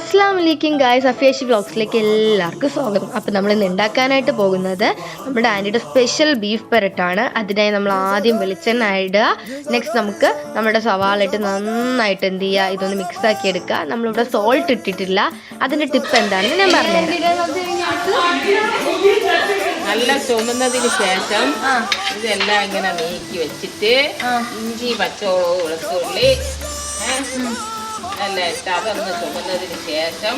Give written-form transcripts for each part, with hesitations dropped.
അസ്സലാമലൈക്കും ഗായ്സ്, അഫിയേഷി വ്ളോഗ്സിലേക്ക് എല്ലാവർക്കും സ്വാഗതം. അപ്പോൾ നമ്മൾ ഇന്ന് ഉണ്ടാക്കാനായിട്ട് പോകുന്നത് നമ്മുടെ ആൻറ്റിയുടെ സ്പെഷ്യൽ ബീഫ് പെരട്ടാണ്. അതിനായി നമ്മൾ ആദ്യം വെളിച്ചെണ്ണ ഇടുക. നെക്സ്റ്റ് നമുക്ക് നമ്മുടെ സവാള ഇട്ട് നന്നായിട്ട് എന്ത് ചെയ്യുക, ഇതൊന്ന് മിക്സ് ആക്കി എടുക്കുക. നമ്മളിവിടെ സോൾട്ട് ഇട്ടിട്ടില്ല. അതിൻ്റെ ടിപ്പ് എന്താണെന്ന് ഞാൻ പറഞ്ഞുതരാം. നല്ല ചുമന്നതിന് ശേഷം ഇതെല്ലാം ഇങ്ങനെ നീക്കി വെച്ചിട്ട് ഇഞ്ചി, പച്ചമുളക്, വെളുത്തുള്ളി നല്ല ഇട്ട് അതൊന്ന് ചുമന്നതിന് ശേഷം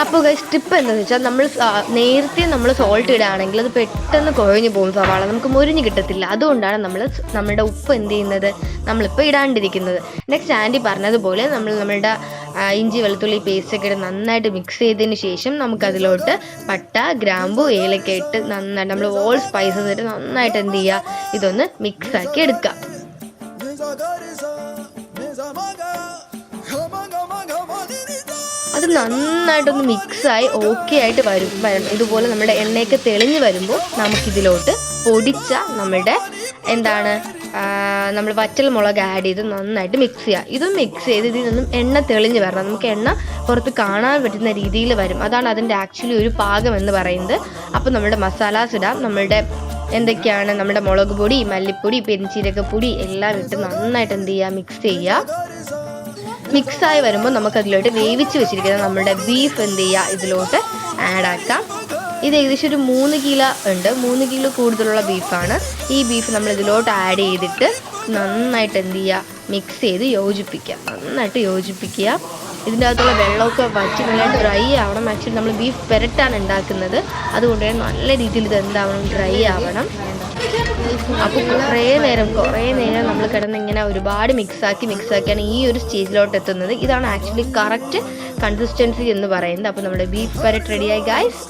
അപ്പോൾ ടിപ്പ് എന്താണെന്ന് വെച്ചാൽ നേരത്തെ നമ്മൾ സോൾട്ട് ഇടുകയാണെങ്കിൽ അത് പെട്ടെന്ന് കുഴഞ്ഞു പോകും, സവാള നമുക്ക് മുരിഞ്ഞ് കിട്ടത്തില്ല. അതുകൊണ്ടാണ് നമ്മുടെ ഉപ്പ് എന്ത് ചെയ്യുന്നത്, നമ്മളിപ്പോൾ ഇടാണ്ടിരിക്കുന്നത്. നെക്സ്റ്റ് ആൻറ്റി പറഞ്ഞതുപോലെ നമ്മളുടെ ഇഞ്ചി വെളുത്തുള്ളി പേസ്റ്റൊക്കെ ഇട്ട് നന്നായിട്ട് മിക്സ് ചെയ്തതിന് ശേഷം നമുക്കതിലോട്ട് പട്ട, ഗ്രാമ്പു, ഏലക്ക ഇട്ട് നന്നായിട്ട് നമ്മൾ ഓൾ സ്പൈസസ് ഇട്ട് നന്നായിട്ട് എന്ത് ചെയ്യുക, ഇതൊന്ന് മിക്സ് ആക്കി എടുക്കുക. അത് നന്നായിട്ടൊന്ന് മിക്സായി ഓക്കെ ആയിട്ട് വരണം. ഇതുപോലെ നമ്മുടെ എണ്ണയൊക്കെ തെളിഞ്ഞ് വരുമ്പോൾ നമുക്കിതിലോട്ട് പൊടിച്ച നമ്മുടെ നമ്മൾ വറ്റൽ മുളക് ആഡ് ചെയ്ത് നന്നായിട്ട് മിക്സ് ചെയ്യുക. ഇതും മിക്സ് ചെയ്ത് ഇതിൽ നിന്നും എണ്ണ തെളിഞ്ഞ് വരണം. നമുക്ക് എണ്ണ പുറത്ത് കാണാൻ പറ്റുന്ന രീതിയിൽ വരും. അതാണ് അതിൻ്റെ ആക്ച്വലി ഒരു പാകം എന്ന് പറയുന്നത്. അപ്പോൾ നമ്മുടെ മസാലാസ് ഇടാം. നമ്മളുടെ എന്തൊക്കെയാണ്, നമ്മുടെ മുളക് പൊടി, മല്ലിപ്പൊടി, പെരിഞ്ചീരകപ്പൊടി എല്ലാം ഇട്ട് നന്നായിട്ട് എന്ത് ചെയ്യുക, മിക്സ് ചെയ്യുക. മിക്സായി വരുമ്പോൾ നമുക്കതിലോട്ട് വേവിച്ച് വെച്ചിരിക്കുന്ന നമ്മുടെ ബീഫ് എന്ത് ചെയ്യുക, ഇതിലോട്ട് ആഡ് ആക്കാം. ഇത് ഏകദേശം ഒരു 3 കിലോ ഉണ്ട്. 3 കിലോ കൂടുതലുള്ള ബീഫാണ്. ഈ ബീഫ് നമ്മൾ ഇതിലോട്ട് ആഡ് ചെയ്തിട്ട് നന്നായിട്ട് എന്ത് ചെയ്യുക, മിക്സ് ചെയ്ത് യോജിപ്പിക്കുക. നന്നായിട്ട് യോജിപ്പിക്കുക. ഇതിൻ്റെ അകത്തുള്ള വെള്ളമൊക്കെ വറ്റി നല്ലതായിട്ട് ഡ്രൈ ആവണം. ആക്ച്വലി നമ്മൾ ബീഫ് പെരട്ടാണ് ഉണ്ടാക്കുന്നത്. അതുകൊണ്ട് തന്നെ നല്ല രീതിയിൽ ഇത് എന്താവണം, ഡ്രൈ ആവണം. അപ്പോൾ കുറേ നേരം നമ്മൾ കിടന്നിങ്ങനെ ഒരുപാട് മിക്സാക്കിയാണ് ഈ ഒരു സ്റ്റേജിലോട്ട് എത്തുന്നത്. ഇതാണ് ആക്ച്വലി കറക്റ്റ് കൺസിസ്റ്റൻസി എന്ന് പറയുന്നത്. അപ്പോൾ നമ്മുടെ ബീഫ് പെരട്ട് റെഡിയായി ഗൈസ്.